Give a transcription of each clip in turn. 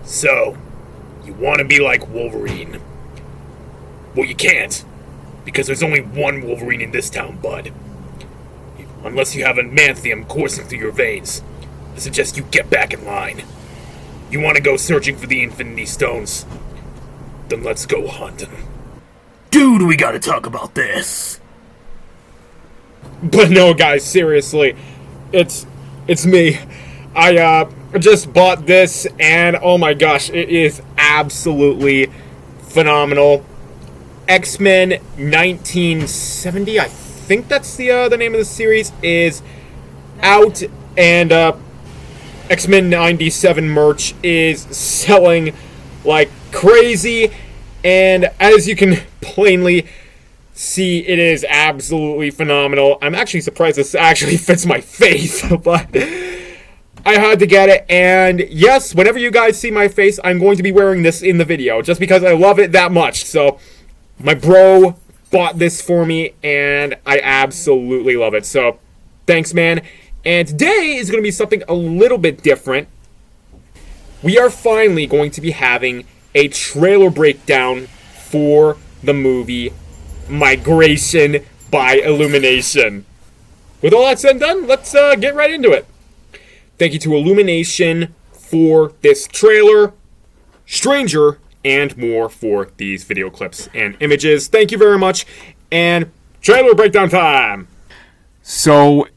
So, you want to be like Wolverine. Well, you can't, because there's only one Wolverine in this town, bud. Unless you have adamantium coursing through your veins, I suggest you get back in line. You want to go searching for the Infinity Stones? Then let's go hunting. Dude, we gotta talk about this. But no, guys, seriously, it's me. I just bought this, and oh my gosh, it is absolutely phenomenal. X-Men 1970, I think that's the name of the series, is out, and X-Men 97 merch is selling like crazy, and as you can plainly see, it is absolutely phenomenal. I'm actually surprised this actually fits my face, but I had to get it, and yes, whenever you guys see my face, I'm going to be wearing this in the video, just because I love it that much. So, my bro bought this for me, and I absolutely love it. So, thanks, man. And today is going to be something a little bit different. We are finally going to be having a trailer breakdown for the movie Migration by Illumination. With all that said and done, let's get right into it. Thank you to Illumination for this trailer, Stranger, and more for these video clips and images. Thank you very much, and trailer breakdown time! So,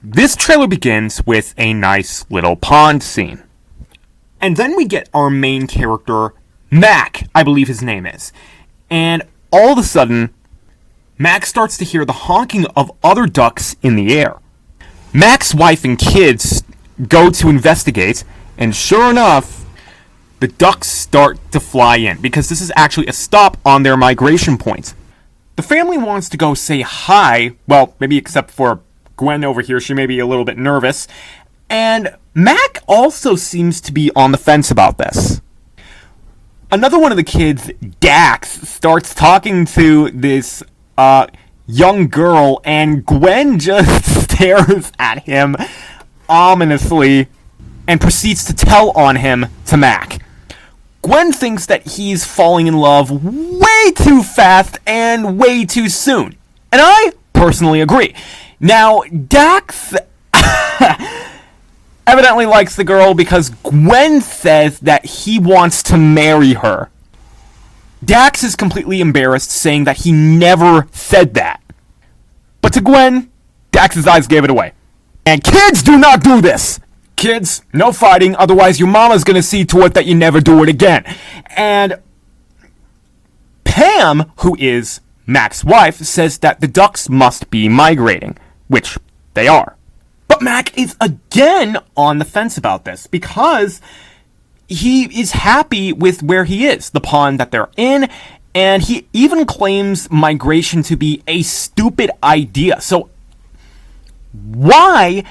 this trailer begins with a nice little pond scene. And then we get our main character, Mac, I believe his name is. And all of a sudden, Mac starts to hear the honking of other ducks in the air. Mac's wife and kids go to investigate, and sure enough, the ducks start to fly in, because this is actually a stop on their migration point. The family wants to go say hi, well, maybe except for Gwen over here, she may be a little bit nervous, and Mac also seems to be on the fence about this. Another one of the kids, Dax, starts talking to this young girl, and Gwen just stares at him ominously and proceeds to tell on him to Mac. Gwen thinks that he's falling in love way too fast and way too soon, and I personally agree. Now, Dax evidently likes the girl because Gwen says that he wants to marry her. Dax is completely embarrassed, saying that he never said that. But to Gwen, Dax's eyes gave it away. And kids, do not do this! Kids, no fighting, otherwise your mama's gonna see to it that you never do it again. And Pam, who is Mac's wife, says that the ducks must be migrating, which they are. But Mac is again on the fence about this, because he is happy with where he is, the pond that they're in, and he even claims migration to be a stupid idea. So why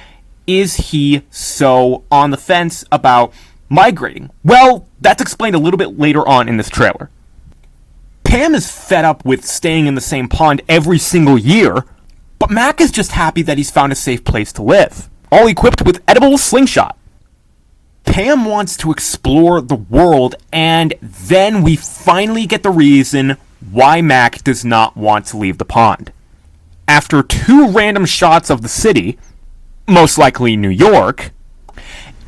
is he so on the fence about migrating? Well, that's explained a little bit later on in this trailer. Pam is fed up with staying in the same pond every single year, but Mac is just happy that he's found a safe place to live, all equipped with edible slingshot. Pam wants to explore the world, and then we finally get the reason why Mac does not want to leave the pond. After 2 random shots of the city, most likely New York,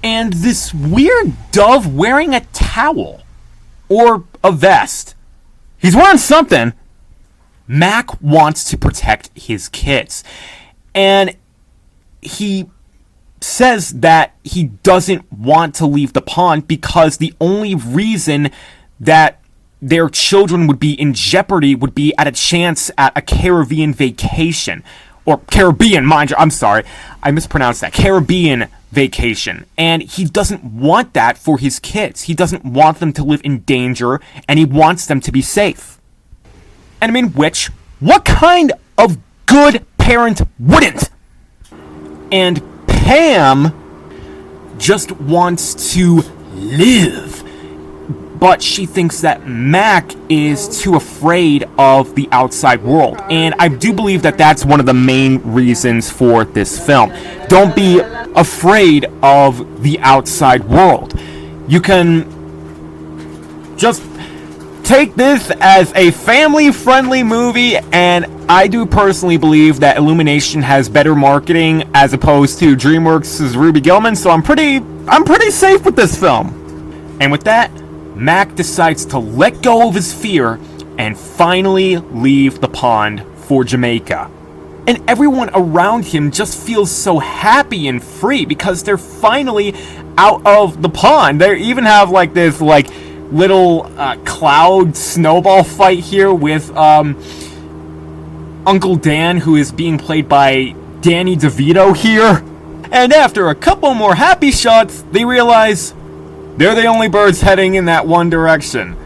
and this weird dove wearing a towel, or a vest. He's wearing something. Mac wants to protect his kids, and he says that he doesn't want to leave the pond because the only reason that their children would be in jeopardy would be at a chance at a Caribbean vacation. Or Caribbean, mind you, I'm sorry, I mispronounced that. Caribbean vacation. And he doesn't want that for his kids. He doesn't want them to live in danger, and he wants them to be safe. And I mean, what kind of good parent wouldn't? And Pam just wants to live. But she thinks that Mac is too afraid of the outside world. And I do believe that that's one of the main reasons for this film. Don't be afraid of the outside world. You can just take this as a family-friendly movie, and I do personally believe that Illumination has better marketing as opposed to DreamWorks' Ruby Gillman, so I'm pretty safe with this film. And with that, Mac decides to let go of his fear and finally leave the pond for Jamaica. And everyone around him just feels so happy and free because they're finally out of the pond. They even have like this little cloud snowball fight here with Uncle Dan, who is being played by Danny DeVito here. And after a couple more happy shots, they realize they're the only birds heading in that one direction.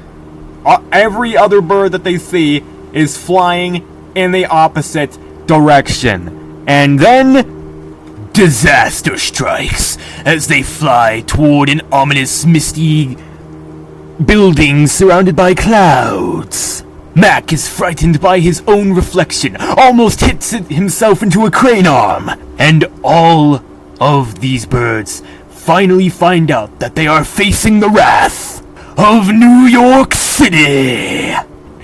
Every other bird that they see is flying in the opposite direction. And then disaster strikes as they fly toward an ominous, misty building surrounded by clouds. Mac is frightened by his own reflection, almost hits himself into a crane arm, and all of these birds finally find out that they are facing the wrath of New York City.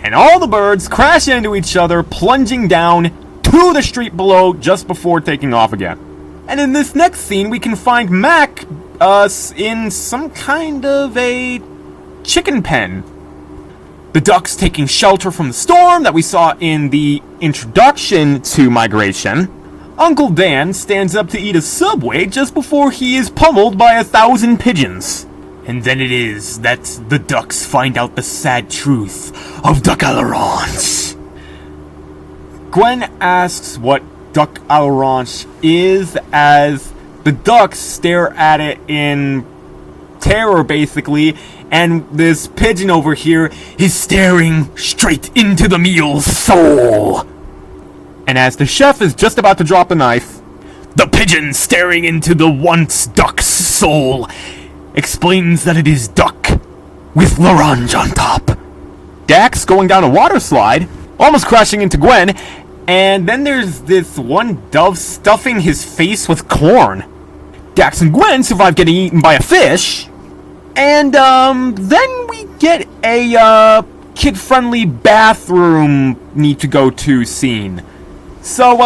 And all the birds crash into each other, plunging down to the street below just before taking off again. And in this next scene, we can find Mac in some kind of a chicken pen. The ducks taking shelter from the storm that we saw in the introduction to Migration. Uncle Dan stands up to eat a Subway just before he is pummeled by 1,000 pigeons. And then it is that the ducks find out the sad truth of Duck All'Orange. Gwen asks what Duck All'Orange is as the ducks stare at it in terror, basically, and this pigeon over here is staring straight into the meal's soul. And as the chef is just about to drop the knife, the pigeon staring into the once duck's soul explains that it is duck with l'orange on top. Dax going down a water slide, almost crashing into Gwen, and then there's this one dove stuffing his face with corn. Dax and Gwen survive getting eaten by a fish, and then we get a kid-friendly bathroom need to go to scene. So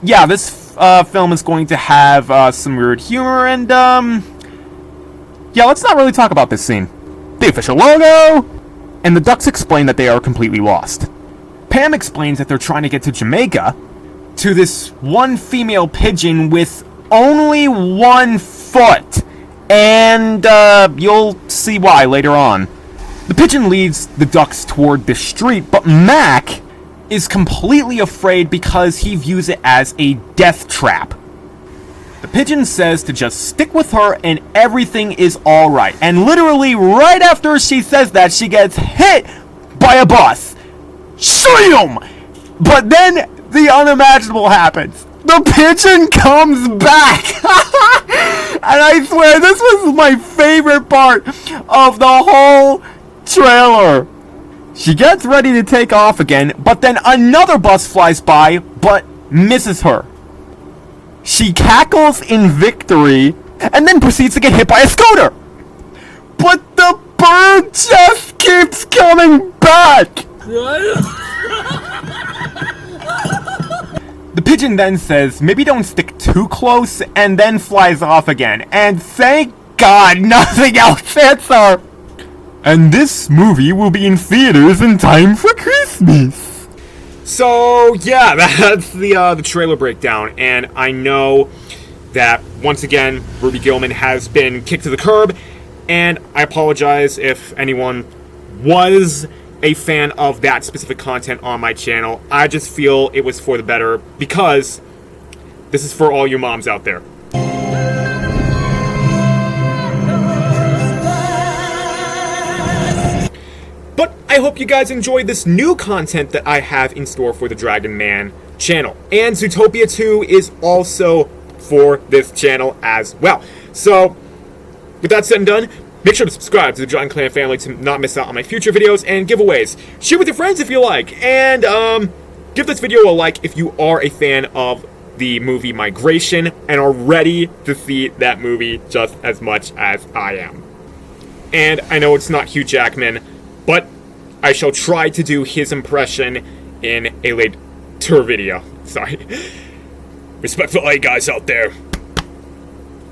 yeah, this film is going to have some weird humor, and yeah, let's not really talk about this scene. The official logo! And the ducks explain that they are completely lost. Pam explains that they're trying to get to Jamaica, to this one female pigeon with only 1 foot. And you'll see why later on. The pigeon leads the ducks toward the street, but Mac is completely afraid because he views it as a death trap. The pigeon says to just stick with her and everything is alright. And literally right after she says that, she gets hit by a bus. Sham! But then the unimaginable happens. The pigeon comes back! And I swear, this was my favorite part of the whole trailer. She gets ready to take off again, but then another bus flies by, but misses her. She cackles in victory, and then proceeds to get hit by a scooter. But the bird just keeps coming back! The pigeon then says, maybe don't stick too close, and then flies off again. And thank God nothing else hits her! And this movie will be in theaters in time for Christmas. So, yeah, that's the trailer breakdown. And I know that, once again, Ruby Gillman has been kicked to the curb. And I apologize if anyone was a fan of that specific content on my channel. I just feel it was for the better because this is for all you moms out there. But I hope you guys enjoyed this new content that I have in store for the Dragon Man channel. And Zootopia 2 is also for this channel as well. So, with that said and done, make sure to subscribe to the Dragon Clan family to not miss out on my future videos and giveaways. Share with your friends if you like. And give this video a like if you are a fan of the movie Migration and are ready to see that movie just as much as I am. and I know it's not Hugh Jackman, but I shall try to do his impression in a later video. Sorry. Respect for all you guys out there.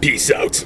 Peace out.